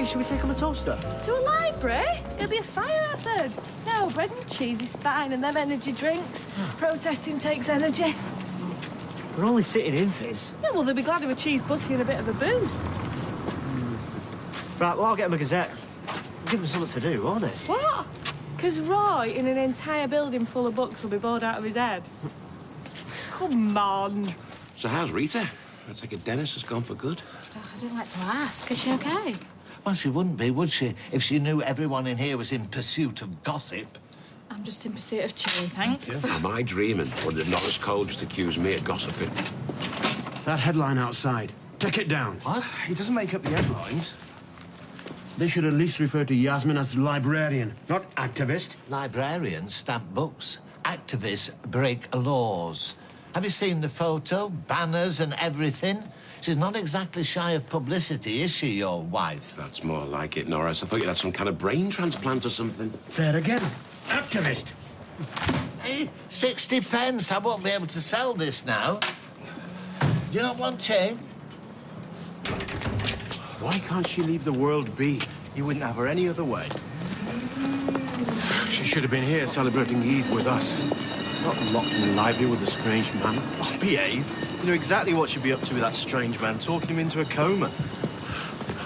Hey, should we take on a toaster? To a library? It'll be a fire hazard. No, bread and cheese is fine, and them energy drinks. Protesting takes energy. We're only sitting in, Fizz. Yeah, well, they'll be glad of a cheese butty and a bit of a boost. Right, well, I'll get them a Gazette. Give them something to do, won't it? What? Because Roy, in an entire building full of books, will be bored out of his head. Come on. So how's Rita? I take it Dennis has gone for good. Oh, I didn't like to ask. Is she okay? Well, she wouldn't be, would she, if she knew everyone in here was in pursuit of gossip? I'm just in pursuit of chili, thanks. Am I dreaming? Or did Norris Cole just accuse me of gossiping? That headline outside. Take it down. What? He doesn't make up the headlines. They should at least refer to Yasmin as librarian, not activist. Librarians stamp books. Activists break laws. Have you seen the photo? Banners and everything? She's not exactly shy of publicity, is she, your wife? That's more like it, Norris. I thought you had some kind of brain transplant or something. There again. Activist. Hey, 60 pence. I won't be able to sell this now. Do you not want change? Why can't she leave the world be? You wouldn't have her any other way. She should have been here celebrating Eid with us. Not locked in the library with a strange man. Oh, behave. You know exactly what she'd be up to with that strange man, talking him into a coma.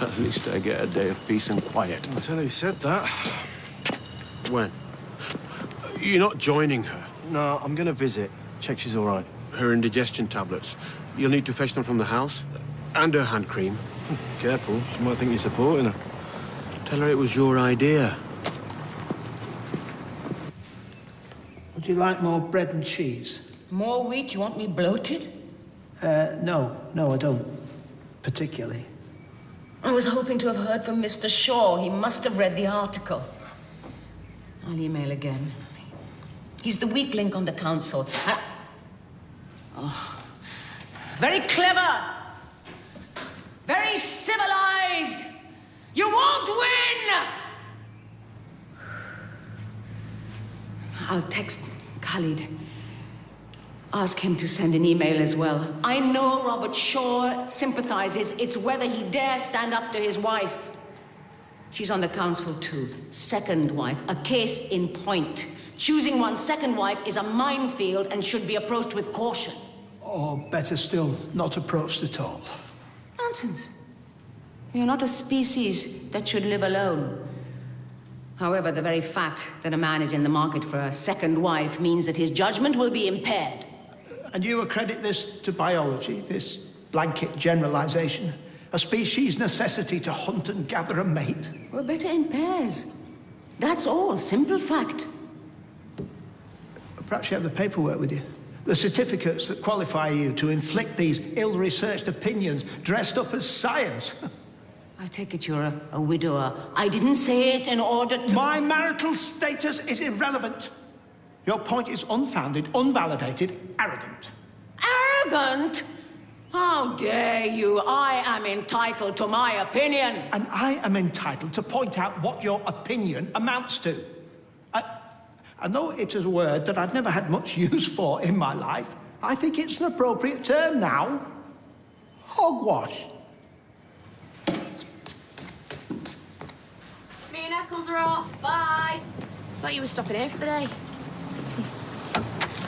At least I get a day of peace and quiet. I tell you, who said that. When? You're not joining her. No, I'm going to visit. Check she's all right. Her indigestion tablets. You'll need to fetch them from the house. And her hand cream. Careful, she might think you're supporting her. Tell her it was your idea. Would you like more bread and cheese? More wheat? You want me bloated? No, I don't. Particularly. I was hoping to have heard from Mr. Shaw. He must have read the article. I'll email again. He's the weak link on the council. Oh. Very clever! Very civilized! You won't win! I'll text Khalid. Ask him to send an email as well. I know Robert Shaw sympathizes. It's whether he dare stand up to his wife. She's on the council too. Second wife, a case in point. Choosing one's second wife is a minefield and should be approached with caution. Or better still, not approached at all. Nonsense. You're not a species that should live alone. However, the very fact that a man is in the market for a second wife means that his judgment will be impaired. And you accredit this to biology, this blanket generalization? A species' necessity to hunt and gather a mate? We're better in pairs. That's all. Simple fact. Perhaps you have the paperwork with you. The certificates that qualify you to inflict these ill-researched opinions dressed up as science. I take it you're a widower. I didn't say it in order to... My marital status is irrelevant. Your point is unfounded, unvalidated, arrogant. Arrogant? How dare you? I am entitled to my opinion. And I am entitled to point out what your opinion amounts to. I know it is a word that I've never had much use for in my life. I think it's an appropriate term now. Hogwash. Me and Eccles are off. Bye. Thought you were stopping here for the day.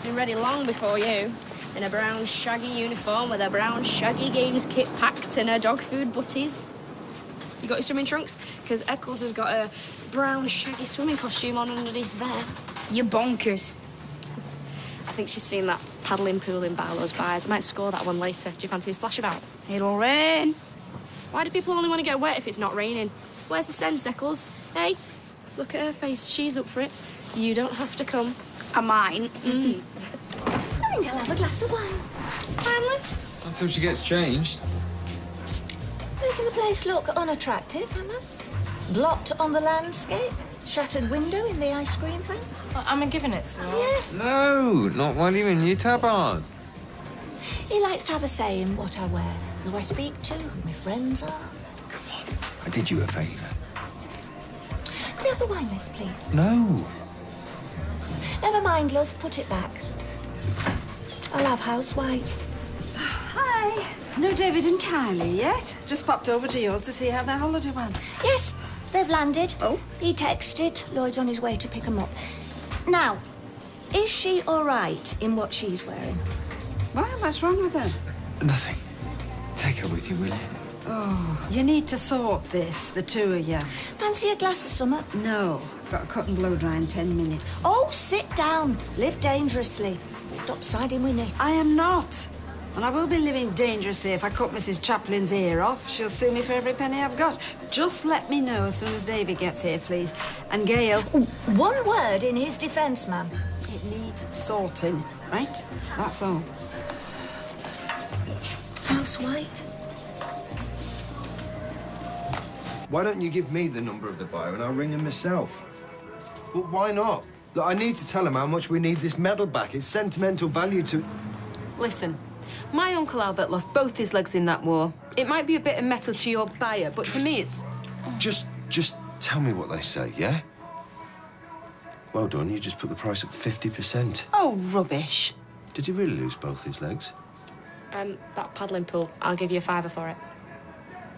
Been ready long before you. In a brown shaggy uniform with a brown shaggy games kit packed and her dog food butties. You got your swimming trunks? Because Eccles has got a brown shaggy swimming costume on underneath there. You're bonkers. I think she's seen that paddling pool in Barlow's Byres. I might score that one later. Do you fancy a splash about? It'll rain. Why do people only want to get wet if it's not raining? Where's the sense, Eccles? Hey, look at her face. She's up for it. You don't have to come. I might. I think I'll have a glass of wine. Finalist? Until she gets changed. Making the place look unattractive, am I? Blot on the landscape? Shattered window in the ice cream van? Am I giving it to her? Yes. No, not while you're in your tabard. He likes to have a say in what I wear, who I speak to, who my friends are. Come on, I did you a favour. Could I have the wine list, please? No. Never mind, love. Put it back. I'll have house white. Hi. Hi. No David and Kylie yet? Just popped over to yours to see how their holiday went. Yes, they've landed. Oh? He texted. Lloyd's on his way to pick them up. Now, is she all right in what she's wearing? Why? What's wrong with her? Nothing. Take her with you, will you? Oh, you need to sort this, the two of you. Fancy a glass of something? No, I've got a cut and blow dry in 10 minutes. Oh, sit down. Live dangerously. Stop siding with me. I am not. And I will be living dangerously if I cut Mrs. Chaplin's ear off. She'll sue me for every penny I've got. Just let me know as soon as David gets here, please. And Gail... One word in his defence, ma'am. It needs sorting, right? That's all. House White. Why don't you give me the number of the buyer and I'll ring him myself? But why not? Look, I need to tell him how much we need this medal back. It's sentimental value to... Listen, my Uncle Albert lost both his legs in that war. It might be a bit of metal to your buyer, but to me it's... Just tell me what they say, yeah? Well done, you just put the price up 50%. Oh, rubbish. Did he really lose both his legs? That paddling pool, I'll give you £5 for it.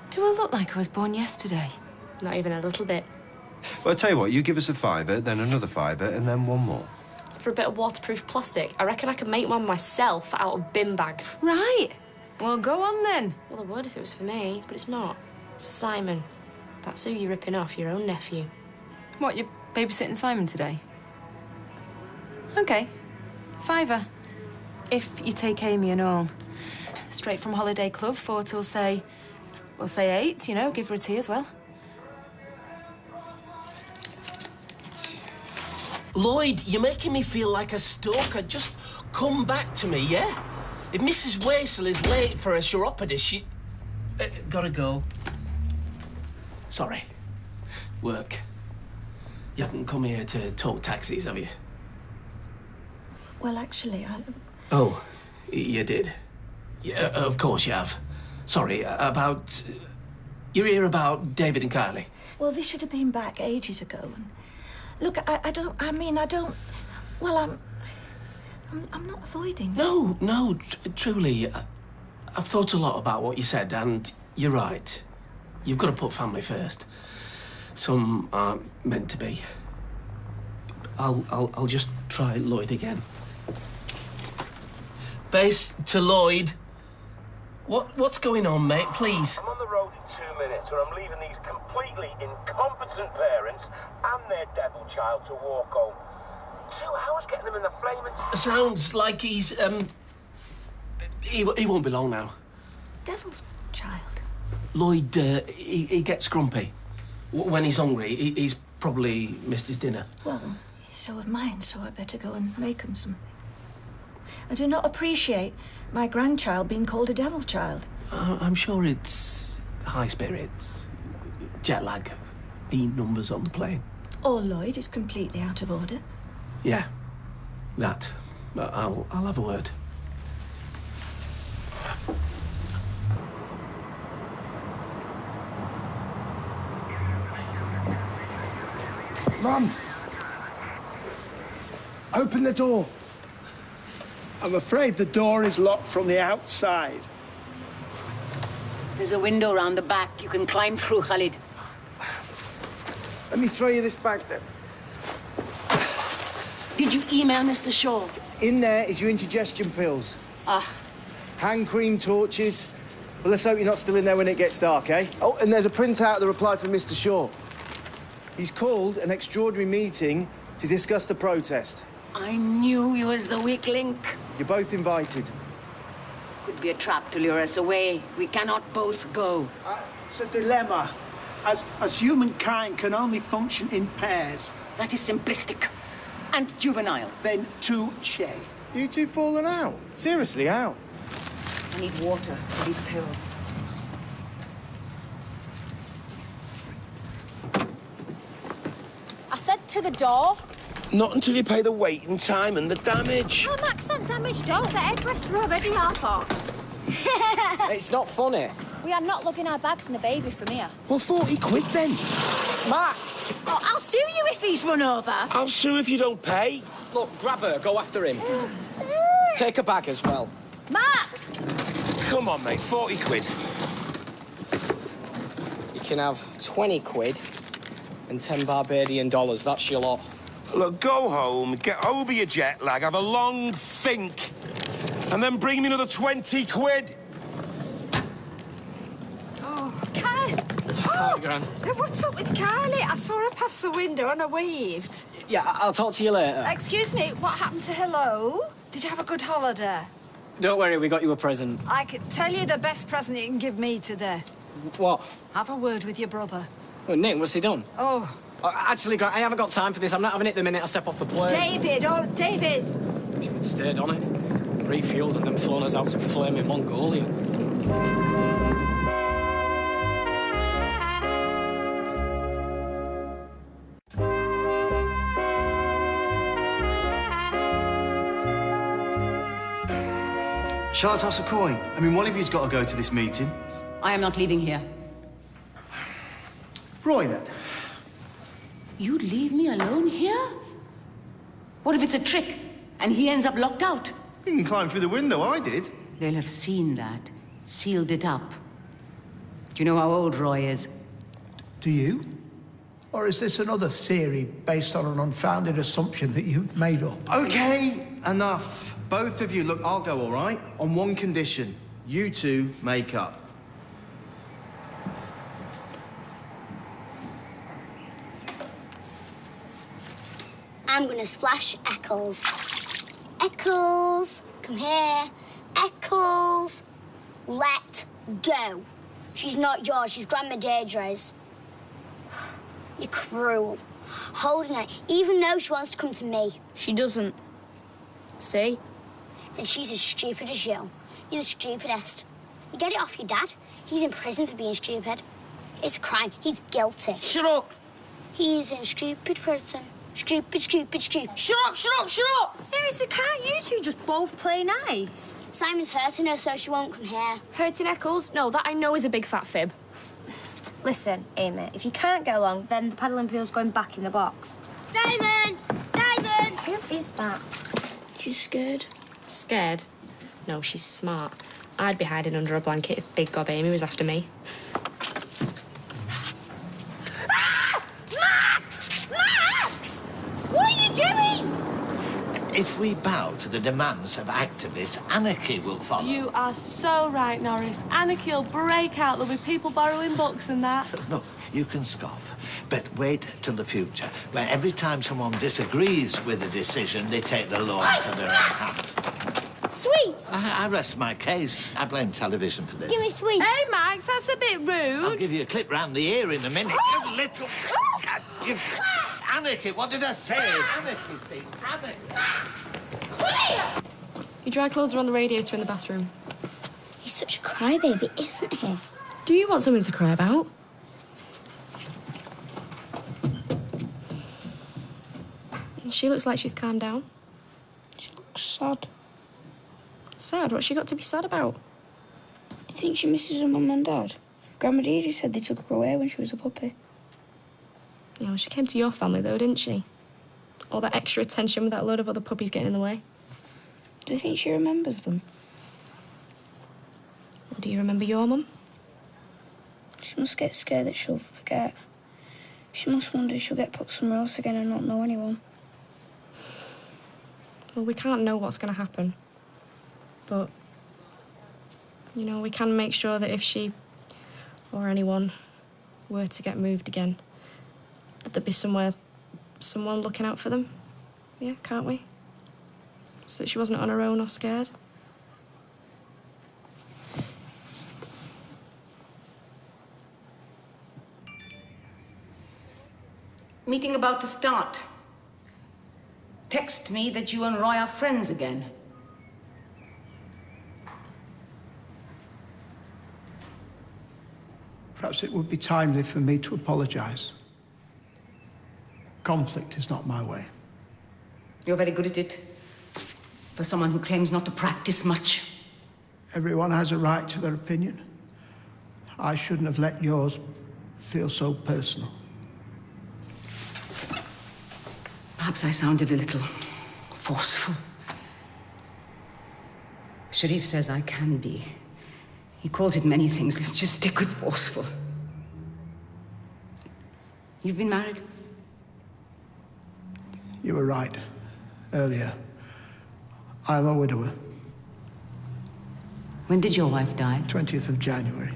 Do I look like I was born yesterday? Not even a little bit. Well, I'll tell you what, you give us a £5, then another £5, and then one more. For a bit of waterproof plastic, I reckon I could make one myself out of bin bags. Right. Well, go on then. Well, I would if it was for me, but it's not. It's for Simon. That's who you're ripping off, your own nephew. What, you're babysitting Simon today? OK. £5. If you take Amy and all. Straight from Holiday Club, 4 till, say... Well, say 8, you know, give her a tea as well. Lloyd, you're making me feel like a stalker. Just come back to me, yeah? If Mrs. Waisel is late for a chiropody, she... gotta go. Sorry. Work. You haven't come here to talk taxis, have you? Well, actually, I... Oh, you did? Yeah, of course you have. Sorry, about... You're here about David and Kylie? Well, this should have been back ages ago. And look, I don't... Well, I'm not avoiding. No, truly. I've thought a lot about what you said, and you're right. You've got to put family first. Some aren't meant to be. I'll just try Lloyd again. Base to Lloyd. What's going on, mate? Please. I'm on the road in 2 minutes, or I'm leaving these completely incompetent parents and their devil child to walk home. 2 hours getting them in the flaming... Sounds like he's, He won't be long now. Devil's child? Lloyd, he gets grumpy. When he's hungry, he's probably missed his dinner. Well, so have mine, so I better go and make him something. I do not appreciate my grandchild being called a devil child. I'm sure it's high spirits, jet lag, numbers on the plane. Or Lloyd is completely out of order. Yeah, that. I'll have a word. Mum! Open the door. I'm afraid the door is locked from the outside. There's a window round the back. You can climb through, Khalid. Let me throw you this bag, then. Did you email Mr. Shaw? In there is your indigestion pills. Ah. Hand cream, torches. Well, let's hope you're not still in there when it gets dark, eh? Oh, and there's a printout of the reply from Mr. Shaw. He's called an extraordinary meeting to discuss the protest. I knew you was the weak link. You're both invited. Could be a trap to lure us away. We cannot both go. It's a dilemma. As humankind can only function in pairs. That is simplistic and juvenile. Then touche. You two falling out? Seriously, how? I need water for these pills. I said to the door. Not until you pay the waiting time and the damage. No, Max, that damage don't. The headrests are already half off. It's not funny. We are not lugging our bags and the baby from here. Well, 40 quid then. Max! Oh, I'll sue you if he's run over. I'll sue if you don't pay. Look, grab her, go after him. Take a bag as well. Max! Come on, mate, 40 quid. You can have 20 quid and 10 Barbadian dollars. That's your lot. Look, go home, get over your jet lag, have a long think, and then bring me another 20 quid. Oh, Carly! Oh, Gran. What's up with Carly? I saw her pass the window and I waved. Yeah, I'll talk to you later. Excuse me, what happened to hello? Did you have a good holiday? Don't worry, we got you a present. I can tell you the best present you can give me today. What? Have a word with your brother. Well, Nick, what's he done? Oh. Actually, Grant, I haven't got time for this. I'm not having it the minute I step off the plane. David! Oh, David! Should have stayed on it. Refueled and then flown us out to flaming Mongolia. Shall I toss a coin? I mean, one of you's got to go to this meeting. I am not leaving here. Roy, then. You'd leave me alone here? What if it's a trick and he ends up locked out? You can climb through the window, I did. They'll have seen that, sealed it up. Do you know how old Roy is? Do you? Or is this another theory based on an unfounded assumption that you've made up? OK, enough. Both of you, look, I'll go, all right? On one condition. You two make up. I'm gonna splash Eccles. Eccles, come here. Eccles, let go. She's not yours, she's Grandma Deirdre's. You're cruel. Holding her, even though she wants to come to me. She doesn't. See? Then she's as stupid as you. You're the stupidest. You get it off your dad. He's in prison for being stupid. It's a crime. He's guilty. Shut up. He's in stupid prison. Stupid, stupid, stupid. Shut up, shut up, shut up! Seriously, can't you two just both play nice? Simon's hurting her so she won't come here. Hurting Eccles? No, that I know is a big fat fib. Listen, Amy, if you can't get along, then the paddling pool's going back in the box. Simon! Simon! Who is that? She's scared. Scared? No, she's smart. I'd be hiding under a blanket if Big Gob Amy was after me. Ah! Max! Max! What are you doing? If we bow to the demands of activists, anarchy will follow. You are so right, Norris. Anarchy will break out. There'll be people borrowing books and that. Look, you can scoff, but wait till the future, where every time someone disagrees with a decision, they take the law into their own hands. Sweets! I rest my case. I blame television for this. Give me sweets. Hey, Max, that's a bit rude. I'll give you a clip round the ear in a minute. You little... Anarchy, what did I say? Anarchy, see? Anarchy. Come here! Your dry clothes are on the radiator in the bathroom. He's such a crybaby, isn't he? Do you want something to cry about? She looks like she's calmed down. She looks sad. Sad? What's she got to be sad about? Do you think she misses her mum and dad? Grandma Deirdre said they took her away when she was a puppy. Yeah, well, she came to your family, though, didn't she? All that extra attention with that load of other puppies getting in the way. Do you think she remembers them? Well, do you remember your mum? She must get scared that she'll forget. She must wonder if she'll get put somewhere else again and not know anyone. Well, we can't know what's going to happen. But, you know, we can make sure that if she or anyone were to get moved again, that there'd be someone looking out for them. Yeah, can't we? So that she wasn't on her own or scared. Meeting about to start. Text me that you and Roy are friends again. Perhaps it would be timely for me to apologize. Conflict is not my way. You're very good at it. For someone who claims not to practice much. Everyone has a right to their opinion. I shouldn't have let yours feel so personal. Perhaps I sounded a little forceful. Sharif says I can be He calls it many things. Let's just stick with forceful. You've been married? You were right earlier. I'm a widower. When did your wife die? 20th of January.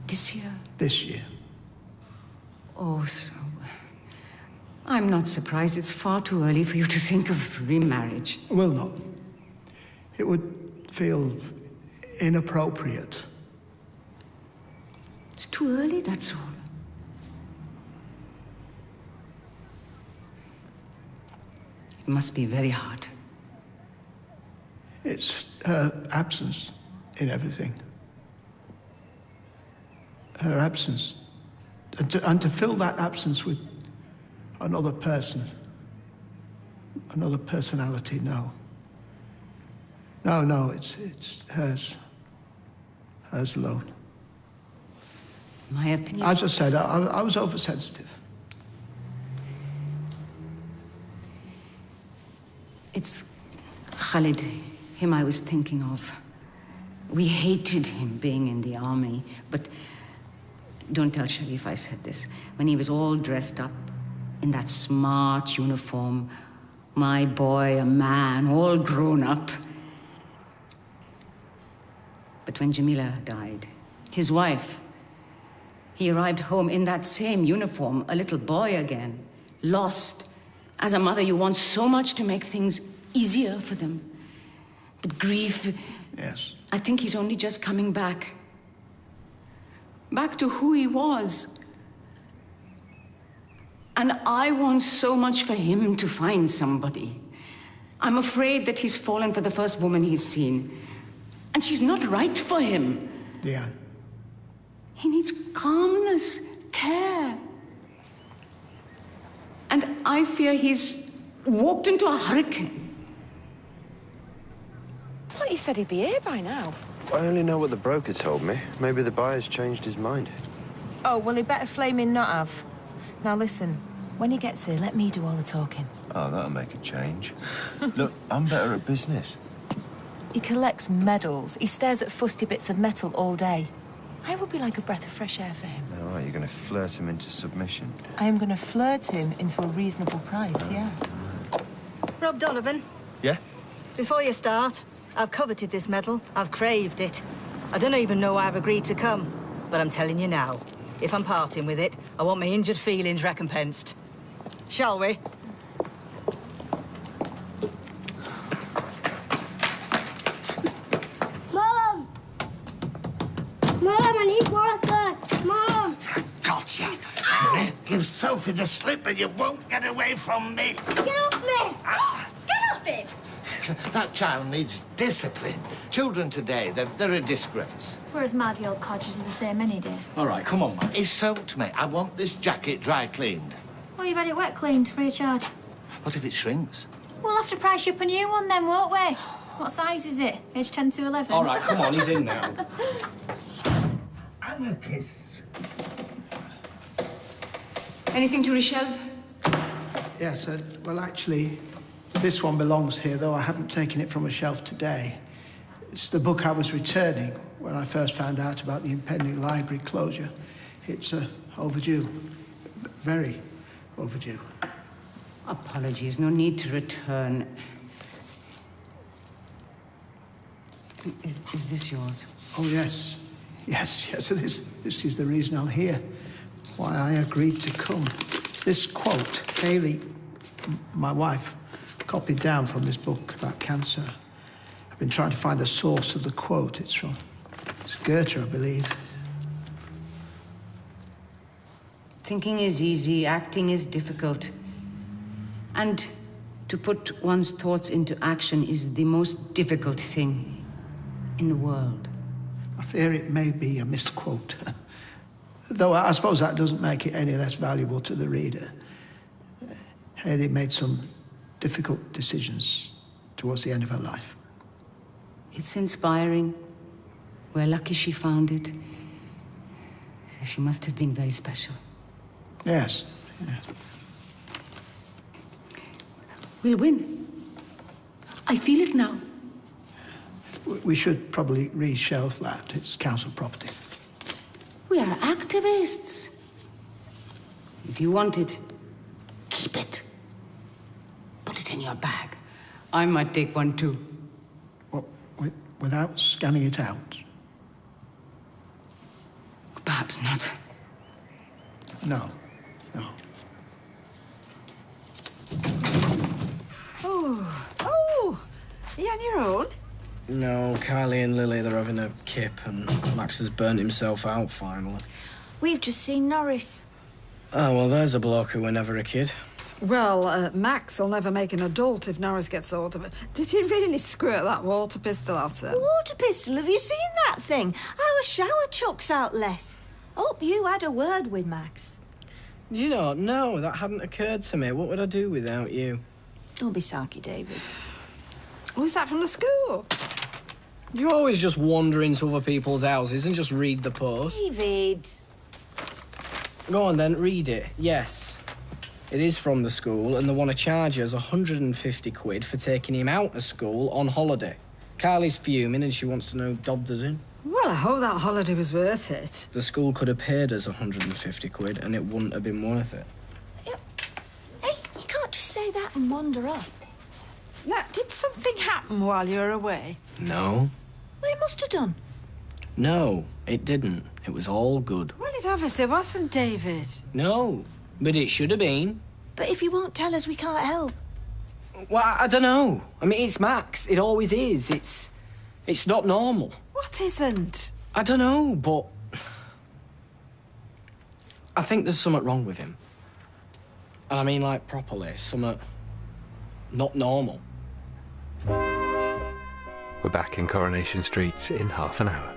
This year? This year. Oh, so... I'm not surprised. It's far too early for you to think of remarriage. Will not. It would feel inappropriate. It's too early, that's all. It must be very hard. It's her absence in everything. Her absence. And to fill that absence with another person, another personality, no. No, it's hers. Hers alone. My opinion... As I said, I was oversensitive. It's Khalid, him I was thinking of. We hated him being in the army, but don't tell Sharif I said this. When he was all dressed up in that smart uniform, my boy, a man, all grown up. But when Jamila died, his wife, he arrived home in that same uniform, a little boy again, lost. As a mother, you want so much to make things easier for them. But grief... Yes. I think he's only just coming back. Back to who he was. And I want so much for him to find somebody. I'm afraid that he's fallen for the first woman he's seen. And she's not right for him. Yeah. He needs calmness, care. And I fear he's walked into a hurricane. I thought you said he'd be here by now. I only know what the broker told me. Maybe the buyer's changed his mind. Oh, well, he better flaming not have. Now, listen, when he gets here, let me do all the talking. Oh, that'll make a change. Look, I'm better at business. He collects medals. He stares at fusty bits of metal all day. I would be like a breath of fresh air for him. All right, you're going to flirt him into submission. I am going to flirt him into a reasonable price, yeah. Rob Donovan. Yeah? Before you start, I've coveted this medal. I've craved it. I don't even know why I've agreed to come, but I'm telling you now, if I'm parting with it, I want my injured feelings recompensed. Shall we? Mom! Mom, I need water! Mom! Gotcha. Give Sophie the slip and you won't get away from me. Get off me! Get off him! That child needs discipline. Children today, they're a disgrace. We're as mad old codgers of the same any day. All right, come on, man. He soaked me. I want this jacket dry cleaned. Well, you've had it wet cleaned, free of charge. What if it shrinks? We'll have to price you up a new one then, won't we? What size is it? Age 10 to 11? All right, come on, he's in now. Anarchists. Anything to reshelve? Yes, well, actually, this one belongs here, though I haven't taken it from a shelf today. It's the book I was returning when I first found out about the impending library closure. It's overdue. Very overdue. Apologies, no need to return. Is this yours? Oh, yes. Yes. So this is the reason I'm here. Why I agreed to come. This quote, Kaylee, my wife, copied down from this book about cancer. I've been trying to find the source of the quote. It's Goethe, I believe. Thinking is easy, acting is difficult. And to put one's thoughts into action is the most difficult thing in the world. I fear it may be a misquote. Though I suppose that doesn't make it any less valuable to the reader. Haley made some difficult decisions towards the end of her life. It's inspiring. We're lucky she found it. She must have been very special. Yes. We'll win. I feel it now. We should probably reshelve that. It's council property. We are activists. If you want it, keep it. Put it in your bag. I might take one too. What, without scanning it out? Perhaps not. No. Oh, are you on your own? No, Kylie and Lily, they're having a kip, and Max has burnt himself out, finally. We've just seen Norris. Oh, well, there's a bloke who were never a kid. Well, Max will never make an adult if Norris gets hold of it. Did he really squirt that water pistol at him? Water pistol? Have you seen that thing? Our shower chucks out less. Hope you had a word with Max. You know, no, that hadn't occurred to me. What would I do without you? Don't be sarky, David. Was that from the school? You always just wander into other people's houses and just read the post. David. Go on, then, read it. Yes. It is from the school, and they want to charge us 150 quid for taking him out of school on holiday. Kylie's fuming, and she wants to know Dobder's in. Well, I hope that holiday was worth it. The school could have paid us 150 quid, and it wouldn't have been worth it. Hey, you can't just say that and wander off. Now, did something happen while you were away? No. Well, it must have done. No, it didn't. It was all good. Well, it obviously wasn't, David. No, but it should have been. But if you won't tell us, we can't help. Well, I don't know. I mean, it's Max. It always is. It's not normal. What isn't? I don't know, but I think there's something wrong with him. And I mean, like, properly, something not normal. We're back in Coronation Street in half an hour.